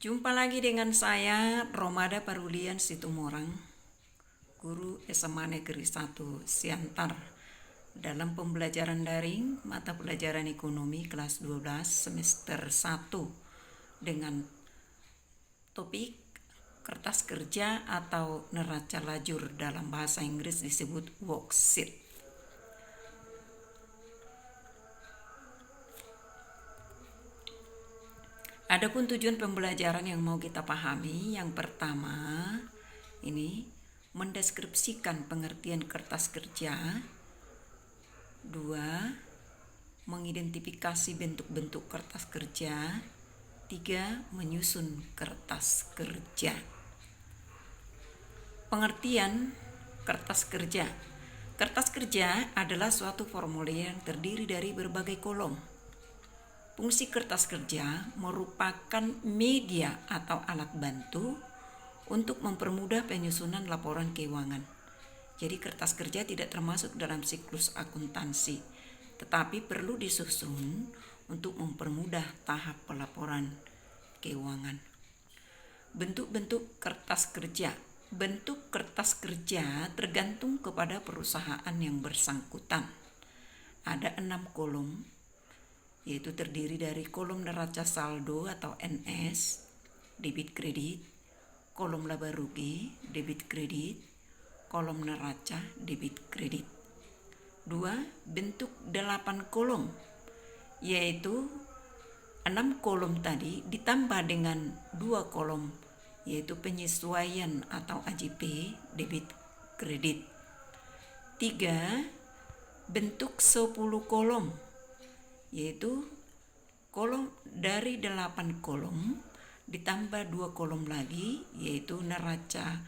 Jumpa lagi dengan saya, Romada Parulian Situmorang, Guru SMA Negeri 1 Siantar, dalam pembelajaran daring mata pelajaran ekonomi kelas 12 semester 1 dengan topik kertas kerja atau neraca lajur, dalam bahasa Inggris disebut worksheet. Adapun tujuan pembelajaran yang mau kita pahami, yang pertama ini mendeskripsikan pengertian kertas kerja. 2. Mengidentifikasi bentuk-bentuk kertas kerja. 3. Menyusun kertas kerja. Pengertian kertas kerja. Kertas kerja adalah suatu formulir yang terdiri dari berbagai kolom. Fungsi kertas kerja merupakan media atau alat bantu untuk mempermudah penyusunan laporan keuangan. Jadi kertas kerja tidak termasuk dalam siklus akuntansi, tetapi perlu disusun untuk mempermudah tahap pelaporan keuangan. Bentuk-bentuk kertas kerja. Bentuk kertas kerja tergantung kepada perusahaan yang bersangkutan. Ada 6 kolom, yaitu terdiri dari kolom neraca saldo atau NS, debit kredit, kolom laba rugi, debit kredit, kolom neraca, debit kredit. 2. Bentuk 8 kolom, yaitu 6 kolom tadi ditambah dengan 2 kolom, yaitu penyesuaian atau AJP, debit kredit. 3. Bentuk 10 kolom, yaitu kolom dari 8 kolom ditambah 2 kolom lagi, yaitu neraca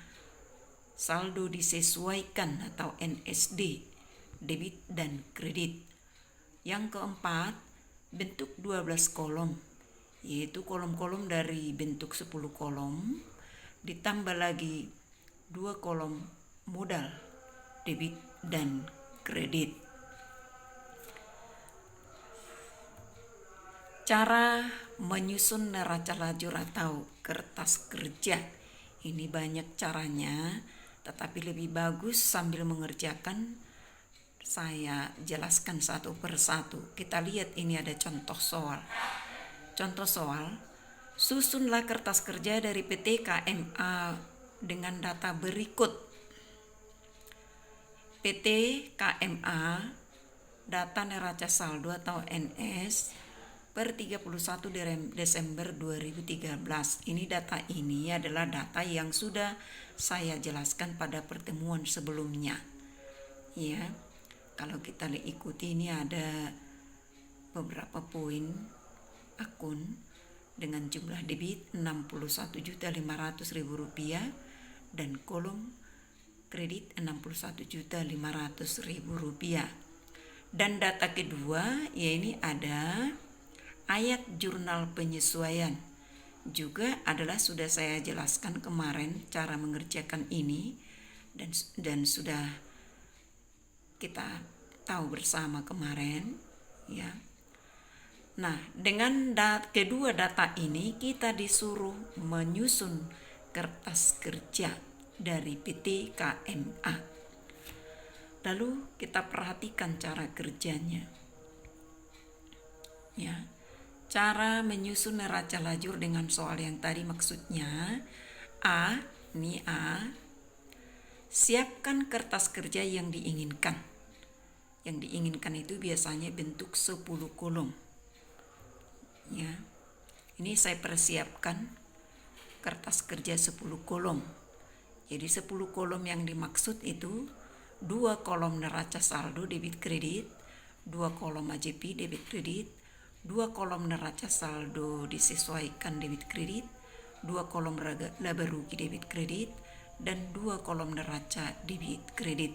saldo disesuaikan atau NSD, debit dan kredit. Yang keempat, bentuk 12 kolom, yaitu kolom-kolom dari bentuk 10 kolom ditambah lagi 2 kolom modal, debit dan kredit. Cara menyusun neraca lajur atau kertas kerja. Ini banyak caranya, tetapi lebih bagus sambil mengerjakan saya jelaskan satu persatu. Kita lihat, ini ada contoh soal. Contoh soal, susunlah kertas kerja dari PT KMA dengan data berikut. PT KMA, data neraca saldo atau NS per 31 Desember 2013. Ini data ini adalah data yang sudah saya jelaskan pada pertemuan sebelumnya. Ya, kalau kita ikuti, ini ada beberapa poin akun dengan jumlah debit Rp61.500.000 dan kolom kredit Rp61.500.000. Dan data kedua, ya ini ada ayat jurnal penyesuaian. Juga adalah sudah saya jelaskan kemarin cara mengerjakan ini, dan sudah kita tahu bersama kemarin, ya. Nah, dengan kedua data ini kita disuruh menyusun kertas kerja dari PT KMA. Lalu kita perhatikan cara kerjanya. Ya. Cara menyusun neraca lajur dengan soal yang tadi maksudnya A, siapkan kertas kerja yang diinginkan. Yang diinginkan itu biasanya bentuk 10 kolom. Ya. Ini saya persiapkan kertas kerja 10 kolom. Jadi 10 kolom yang dimaksud itu 2 kolom neraca saldo debit kredit, 2 kolom AJP debit kredit, 2 kolom neraca saldo disesuaikan debit kredit, 2 kolom laba rugi debit kredit, dan 2 kolom neraca debit kredit.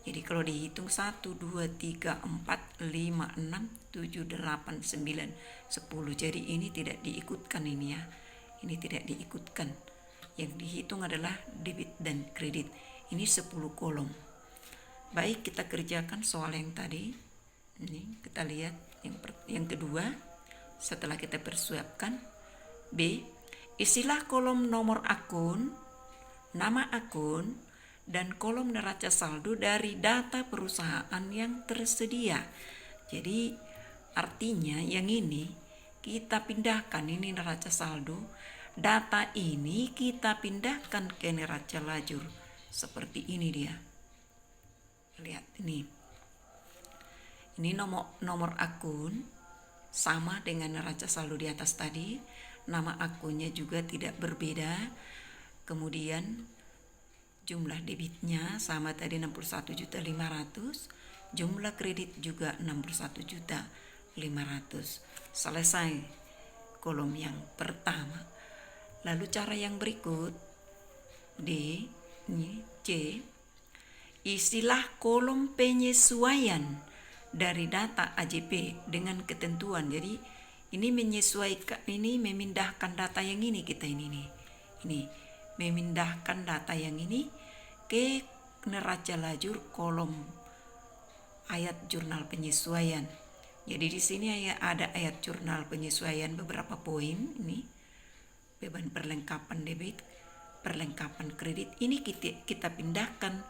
Jadi kalau dihitung 1, 2, 3, 4, 5, 6, 7, 8, 9, 10. Jadi ini tidak diikutkan ini ya. Ini tidak diikutkan. Yang dihitung adalah debit dan kredit. Ini 10 kolom. Baik, kita kerjakan soal yang tadi. Ini kita lihat yang kedua, setelah kita persiapkan. B. Isilah kolom nomor akun, nama akun, dan kolom neraca saldo dari data perusahaan yang tersedia. Jadi artinya yang ini kita pindahkan, ini neraca saldo, data ini kita pindahkan ke neraca lajur. Seperti ini dia. Lihat ini. Ini nomor akun sama dengan neraca saldo di atas tadi. Nama akunnya juga tidak berbeda. Kemudian jumlah debitnya sama tadi 61.500.000, jumlah kredit juga 61.500.000. Selesai kolom yang pertama. Lalu cara yang berikut D, ini C, isilah kolom penyesuaian dari data AJP dengan ketentuan. Jadi ini menyesuaikan, ini memindahkan data yang ini kita ini memindahkan data yang ini ke neraca lajur kolom ayat jurnal penyesuaian. Jadi di sini ada ayat jurnal penyesuaian beberapa poin ini. Beban perlengkapan debit, perlengkapan kredit, ini kita pindahkan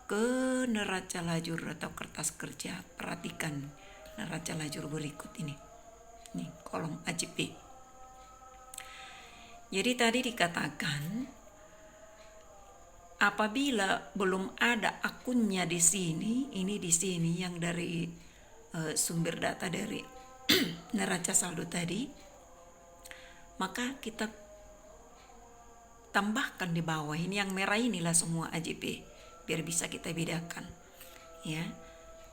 ke neraca lajur atau kertas kerja. Perhatikan neraca lajur berikut ini. Nih, kolom AJP. Jadi tadi dikatakan apabila belum ada akunnya di sini, ini di sini yang dari sumber data dari neraca saldo tadi, maka kita tambahkan di bawah. Ini yang merah inilah semua AJP biar bisa kita bedakan. Ya.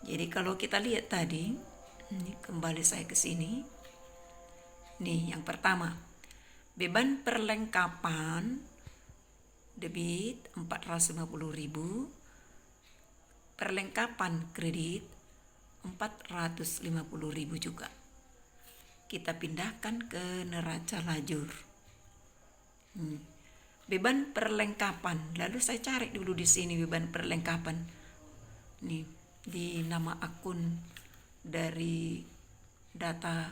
Jadi kalau kita lihat tadi, ini kembali saya ke sini. Nih, yang pertama, beban perlengkapan debit 450.000, perlengkapan kredit 450.000 juga. Kita pindahkan ke neraca lajur. Beban perlengkapan, lalu saya cari dulu di sini beban perlengkapan. Nih, di nama akun dari data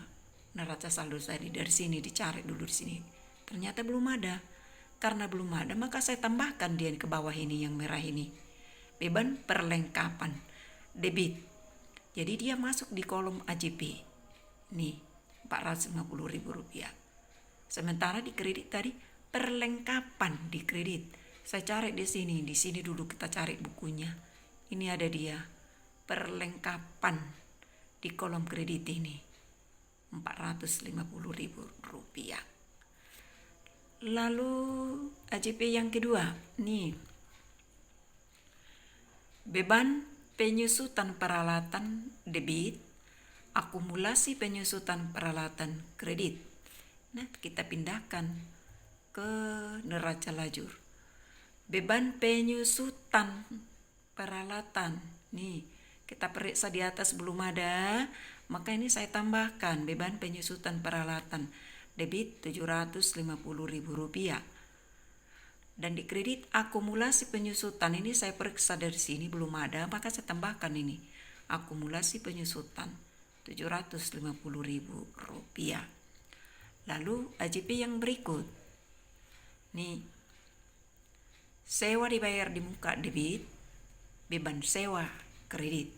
neraca saldo tadi, dari sini dicari dulu di sini. Ternyata belum ada. Karena belum ada, maka saya tambahkan dia ke bawah ini yang merah ini. Beban perlengkapan debit. Jadi dia masuk di kolom AJP. Nih, 450.000 rupiah. Sementara di kredit tadi perlengkapan di kredit. Saya cari di sini dulu kita cari bukunya. Ini ada dia. Perlengkapan di kolom kredit ini. 450.000 rupiah. Lalu AJP yang kedua, nih. Beban penyusutan peralatan debit, akumulasi penyusutan peralatan kredit. Nah, kita pindahkan ke neraca lajur. Beban penyusutan peralatan, nih, kita periksa di atas belum ada, maka ini saya tambahkan beban penyusutan peralatan debit 750.000 rupiah. Dan di kredit akumulasi penyusutan ini saya periksa dari sini belum ada, maka saya tambahkan ini akumulasi penyusutan 750.000 rupiah. Lalu AJP yang berikut, nih, sewa dibayar di muka debit, beban sewa kredit.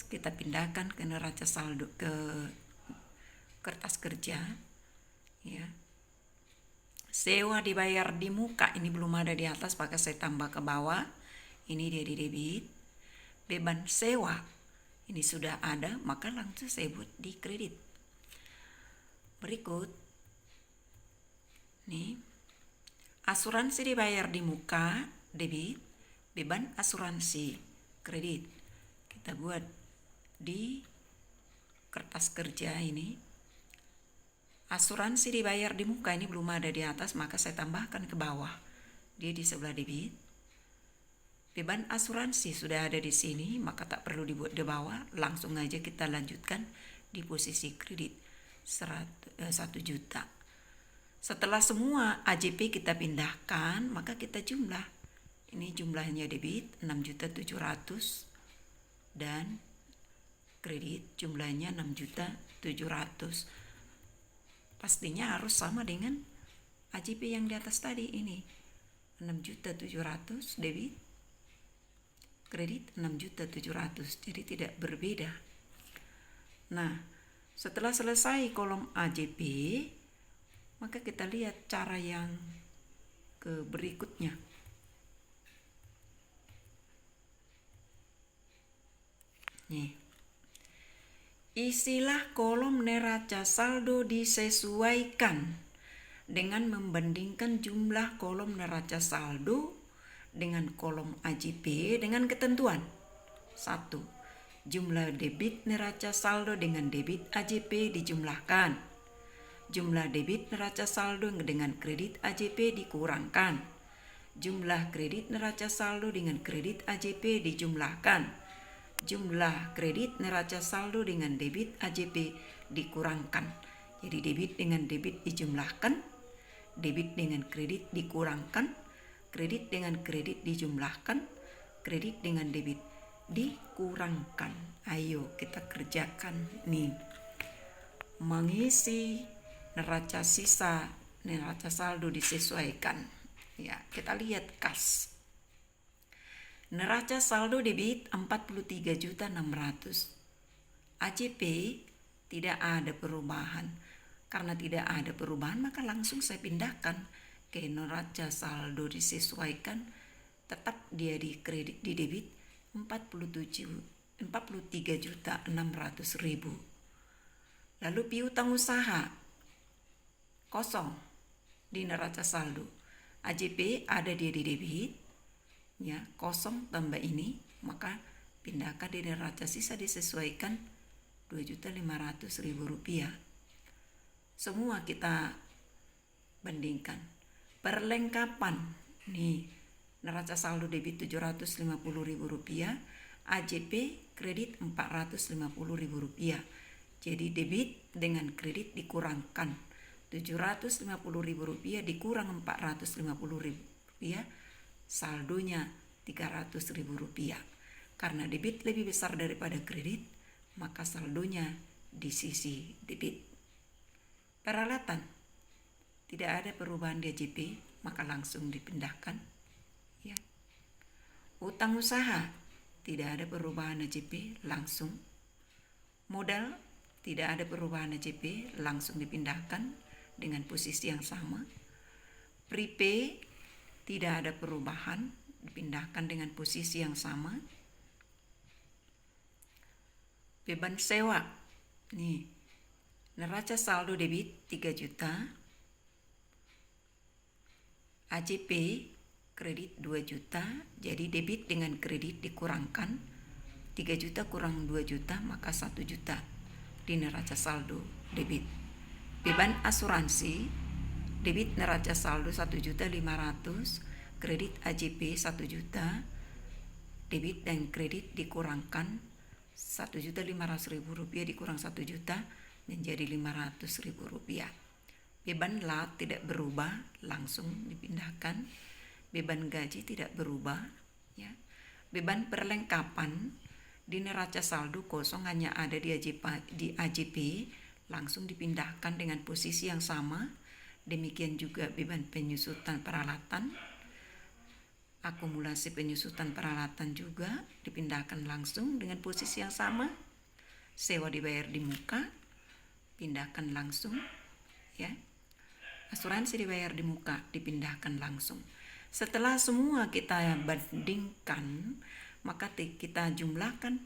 Kita pindahkan ke neraca saldo, ke kertas kerja. Ya. Sewa dibayar di muka, ini belum ada di atas, maka saya tambah ke bawah. Ini dia di debit. Beban sewa, ini sudah ada, maka langsung saya buat di kredit. Berikut, nih, asuransi dibayar di muka debit, beban asuransi kredit. Kita buat di kertas kerja ini. Asuransi dibayar di muka, ini belum ada di atas, maka saya tambahkan ke bawah. Dia di sebelah debit. Beban asuransi sudah ada di sini, maka tak perlu dibuat di bawah. Langsung aja kita lanjutkan di posisi kredit 1 juta. Setelah semua AJP kita pindahkan, maka kita jumlah. Ini jumlahnya debit 6.700.000 dan kredit jumlahnya 6.700.000. Pastinya harus sama dengan AJP yang di atas tadi ini 6.700.000 debit, kredit 6.700.000, jadi tidak berbeda. Nah, setelah selesai kolom AJP, maka kita lihat cara yang ke berikutnya. Nih. Isilah kolom neraca saldo disesuaikan dengan membandingkan jumlah kolom neraca saldo dengan kolom AJP dengan ketentuan. 1. Jumlah debit neraca saldo dengan debit AJP dijumlahkan. Jumlah debit neraca saldo dengan kredit AJP dikurangkan. Jumlah kredit neraca saldo dengan kredit AJP dijumlahkan. Jumlah kredit neraca saldo dengan debit AJP dikurangkan. Jadi debit dengan debit dijumlahkan, debit dengan kredit dikurangkan, kredit dengan kredit dijumlahkan, kredit dengan debit dikurangkan. Ayo kita kerjakan nih. Mengisi neraca sisa, neraca saldo disesuaikan. Ya, kita lihat kas. Neraca saldo debit 43.600.000. AJP tidak ada perubahan. Karena tidak ada perubahan, maka langsung saya pindahkan ke neraca saldo disesuaikan. Tetap dia di kredit, di debit 43.600.000. Lalu piutang usaha kosong di neraca saldo. AJP ada dia di debit, ya, kosong tambah ini, maka pindahkan di neraca sisa disesuaikan 2.500.000 rupiah. Semua kita bandingkan. Perlengkapan nih, neraca saldo debit 750.000 rupiah, AJP kredit 450.000 rupiah. Jadi debit dengan kredit dikurangkan 750.000 rupiah dikurang 450.000 rupiah, saldonya 300.000 rupiah. Karena debit lebih besar daripada kredit, maka saldonya di sisi debit. Peralatan tidak ada perubahan di AJP, maka langsung dipindahkan. Ya. Utang usaha tidak ada perubahan AJP, langsung. Modal tidak ada perubahan AJP, langsung dipindahkan dengan posisi yang sama. Prepay tidak ada perubahan, dipindahkan dengan posisi yang sama. Beban sewa, nih, neraca saldo debit 3 juta, AJP kredit 2 juta, jadi debit dengan kredit dikurangkan, 3 juta kurang 2 juta, maka 1 juta di neraca saldo debit. Beban asuransi, debit neraca saldo 1.500.000, kredit AJP 1 juta, debit dan kredit dikurangkan 1.500.000 rupiah dikurang 1 juta menjadi 500.000 rupiah. Beban lat tidak berubah, langsung dipindahkan. Beban gaji tidak berubah, ya. Beban perlengkapan di neraca saldo kosong hanya ada di AJP, langsung dipindahkan dengan posisi yang sama. Demikian juga beban penyusutan peralatan, akumulasi penyusutan peralatan juga dipindahkan langsung dengan posisi yang sama. Sewa dibayar di muka, pindahkan langsung, ya. Asuransi dibayar di muka, dipindahkan langsung. Setelah semua kita bandingkan, maka kita jumlahkan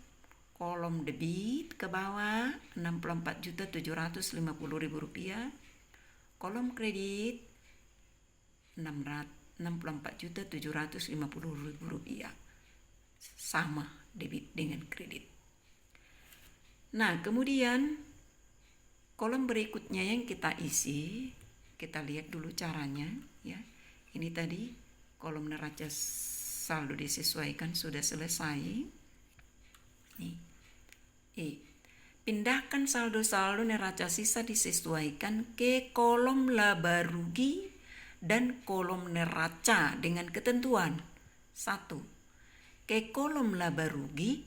kolom debit ke bawah 64.750.000 rupiah, kolom kredit 64.750.000 rupiah, sama debit dengan kredit. Nah, kemudian kolom berikutnya yang kita isi, kita lihat dulu caranya, ya. Ini tadi kolom neraca saldo disesuaikan sudah selesai. Nih. Pindahkan saldo-saldo neraca sisa disesuaikan ke kolom laba rugi dan kolom neraca dengan ketentuan. 1. Ke kolom laba rugi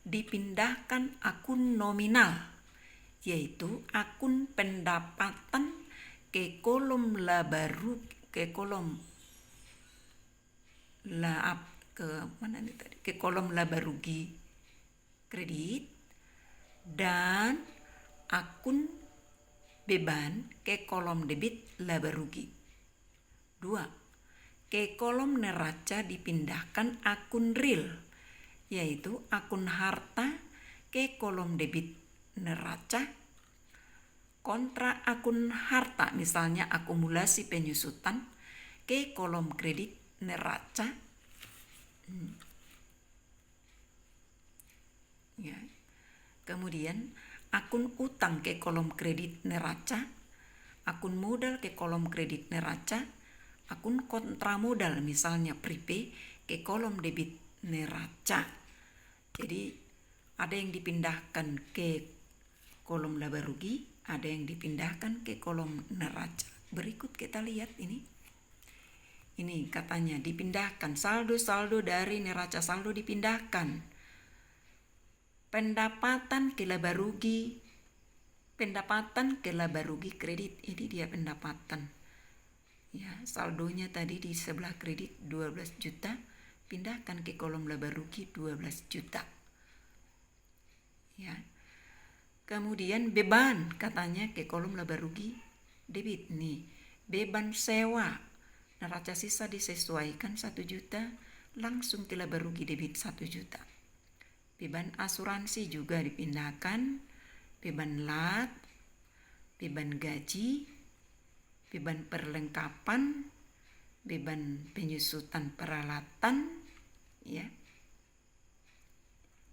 dipindahkan akun nominal, yaitu akun pendapatan ke kolom laba rugi, ke kolom ke kolom laba rugi kredit, dan akun beban ke kolom debit laba rugi. 2. Ke kolom neraca dipindahkan akun real, yaitu akun harta ke kolom debit neraca kontra akun harta, misalnya akumulasi penyusutan, ke kolom kredit neraca. Ya. Kemudian akun utang ke kolom kredit neraca, akun modal ke kolom kredit neraca, akun kontra modal misalnya prepay ke kolom debit neraca. Jadi ada yang dipindahkan ke kolom laba rugi, ada yang dipindahkan ke kolom neraca. Berikut kita lihat ini. Ini katanya dipindahkan, saldo dari neraca saldo dipindahkan. Pendapatan ke laba rugi kredit, ini dia pendapatan. Ya, saldonya tadi di sebelah kredit 12 juta, pindahkan ke kolom laba rugi 12 juta. Ya. Kemudian beban katanya ke kolom laba rugi debit nih. Beban sewa neraca sisa disesuaikan 1 juta, langsung ke laba rugi debit 1 juta. Beban asuransi juga dipindahkan, beban lat, beban gaji, beban perlengkapan, beban penyusutan peralatan, ya.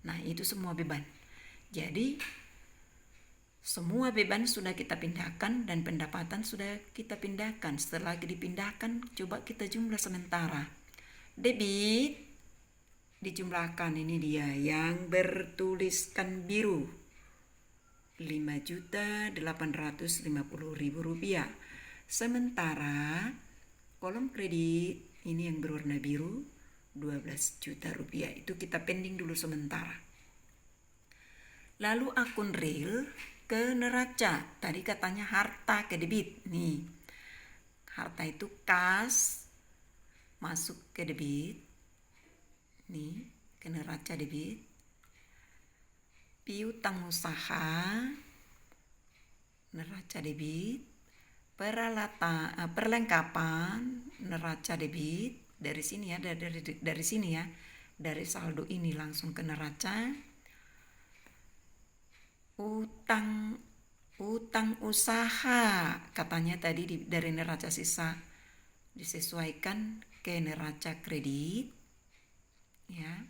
Nah, itu semua beban. Jadi semua beban sudah kita pindahkan dan pendapatan sudah kita pindahkan. Setelah dipindahkan, coba kita jumlah sementara. Debit dijumlahkan, ini dia yang bertuliskan biru, 5.850.000 rupiah. Sementara kolom kredit ini yang berwarna biru 12 juta rupiah. Itu kita pending dulu sementara. Lalu akun real ke neraca. Tadi katanya harta ke debit. Nih, harta itu kas masuk ke debit. Nih, ke neraca debit. Piutang usaha neraca debit. Perlengkapan neraca debit. Dari sini ya, dari sini ya. Dari saldo ini langsung ke neraca. Utang usaha katanya tadi dari neraca sisa disesuaikan ke neraca kredit. Ya,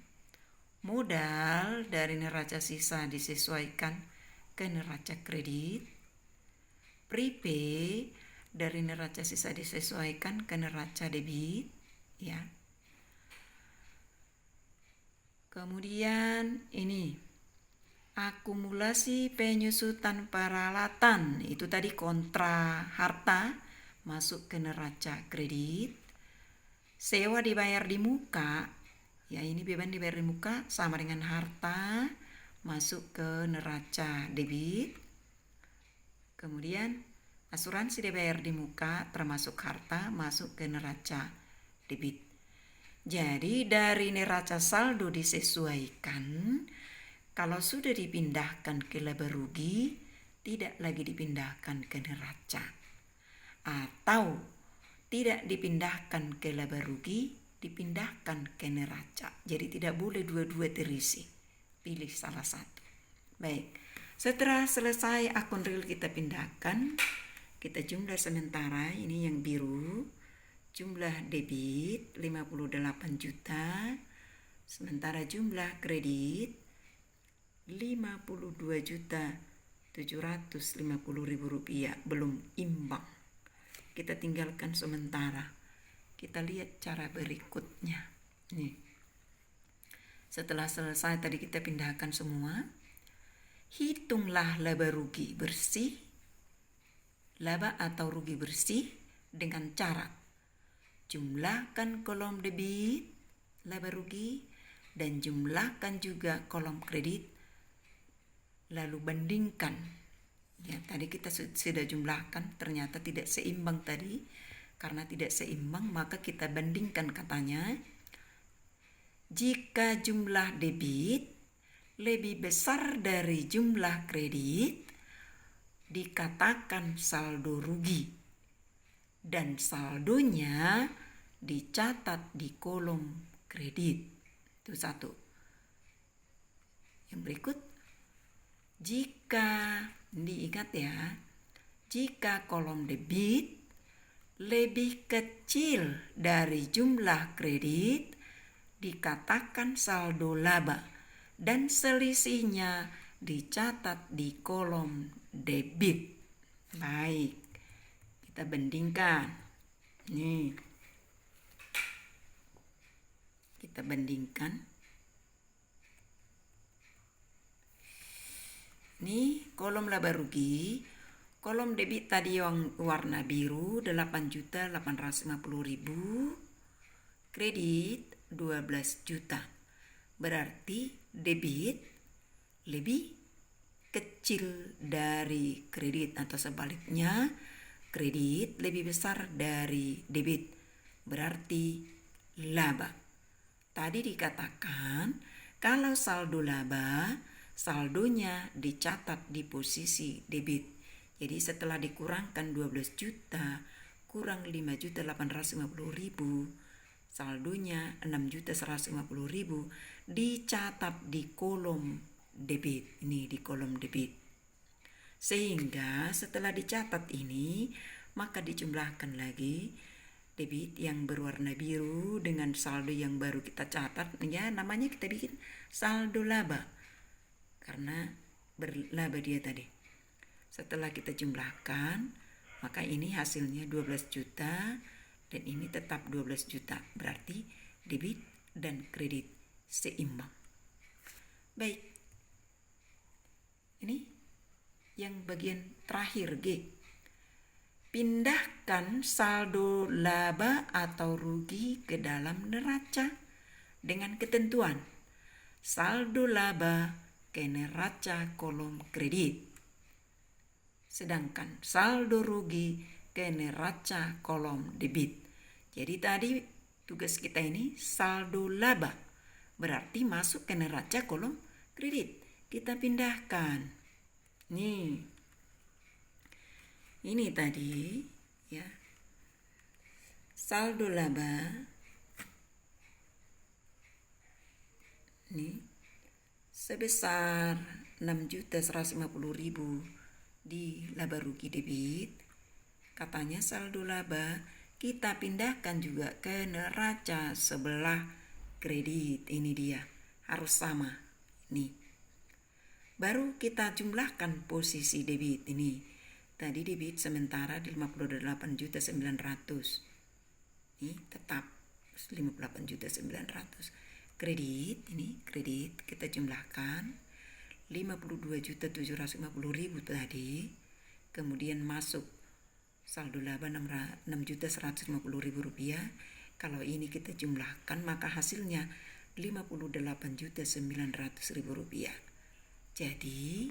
modal dari neraca sisa disesuaikan ke neraca kredit. Prepay dari neraca sisa disesuaikan ke neraca debit, ya. Kemudian ini akumulasi penyusutan peralatan, itu tadi kontra harta masuk ke neraca kredit. Sewa dibayar di muka, ya, ini beban dibayar di muka sama dengan harta masuk ke neraca debit. Kemudian asuransi dibayar di muka termasuk harta masuk ke neraca debit. Jadi dari neraca saldo disesuaikan, kalau sudah dipindahkan ke laba rugi tidak lagi dipindahkan ke neraca. Atau tidak dipindahkan ke laba rugi, dipindahkan ke neraca. Jadi tidak boleh dua-dua terisi. Pilih salah satu. Baik, setelah selesai akun real kita pindahkan, kita jumlah sementara, ini yang biru. Jumlah debit 58 juta. Sementara jumlah kredit 52.750.000 rupiah, belum imbang. Kita tinggalkan sementara. Kita lihat cara berikutnya. Nih. Setelah selesai tadi kita pindahkan semua. Hitunglah laba rugi bersih, laba atau rugi bersih dengan cara jumlahkan kolom debit laba rugi dan jumlahkan juga kolom kredit, lalu bandingkan, Ya, tadi kita sudah jumlahkan, ternyata tidak seimbang tadi. Karena tidak seimbang, maka kita bandingkan katanya. Jika jumlah debit lebih besar dari jumlah kredit, dikatakan saldo rugi. Dan saldonya dicatat di kolom kredit. Itu satu. Yang berikut, jika diingat ya, jika kolom debit lebih kecil dari jumlah kredit, dikatakan saldo laba dan selisihnya dicatat di kolom debit. Baik, kita bandingkan. Nih, kita bandingkan. Nih kolom laba rugi. Kolom debit tadi yang warna biru 8.850.000. Kredit 12 juta. Berarti debit lebih kecil dari kredit, atau sebaliknya kredit lebih besar dari debit. Berarti laba. Tadi dikatakan kalau saldo laba, saldonya dicatat di posisi debit. Jadi setelah dikurangkan 12 juta kurang 5.850.000, saldonya 6.150.000 dicatat di kolom debit. Ini di kolom debit. Sehingga setelah dicatat ini, maka dijumlahkan lagi debit yang berwarna biru dengan saldo yang baru kita catat. Ya, namanya kita bikin saldo laba karena berlaba dia tadi. Setelah kita jumlahkan, maka ini hasilnya 12 juta dan ini tetap 12 juta. Berarti debit dan kredit seimbang. Baik. Ini yang bagian terakhir G. Pindahkan saldo laba atau rugi ke dalam neraca dengan ketentuan saldo laba ke neraca kolom kredit, sedangkan saldo rugi ke neraca kolom debit. Jadi tadi tugas kita ini saldo laba, berarti masuk ke neraca kolom kredit. Kita pindahkan. Ini tadi ya. Saldo laba nih sebesar 6.150.000 di laba rugi debit. Katanya saldo laba kita pindahkan juga ke neraca sebelah kredit. Ini dia, harus sama. Nih. Baru kita jumlahkan posisi debit ini. Tadi debit sementara di 58.900. Ini tetap 58.900. Kredit ini, kredit kita jumlahkan 52.750.000 tadi. Kemudian masuk saldo laba 6.150.000 rupiah. Kalau ini kita jumlahkan maka hasilnya 58.900.000 rupiah. Jadi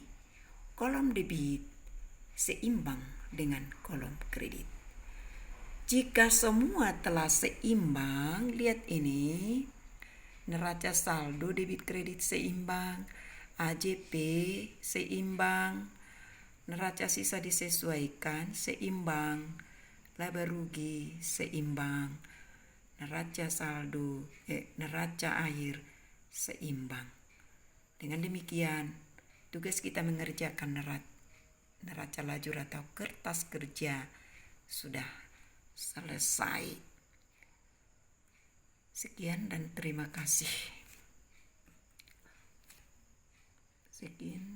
kolom debit seimbang dengan kolom kredit. Jika semua telah seimbang, lihat ini, neraca saldo debit kredit seimbang, AJP seimbang, neraca sisa disesuaikan seimbang, laba rugi seimbang, neraca akhir seimbang. Dengan demikian, tugas kita mengerjakan neraca lajur atau kertas kerja sudah selesai. Sekian dan terima kasih. Sekian.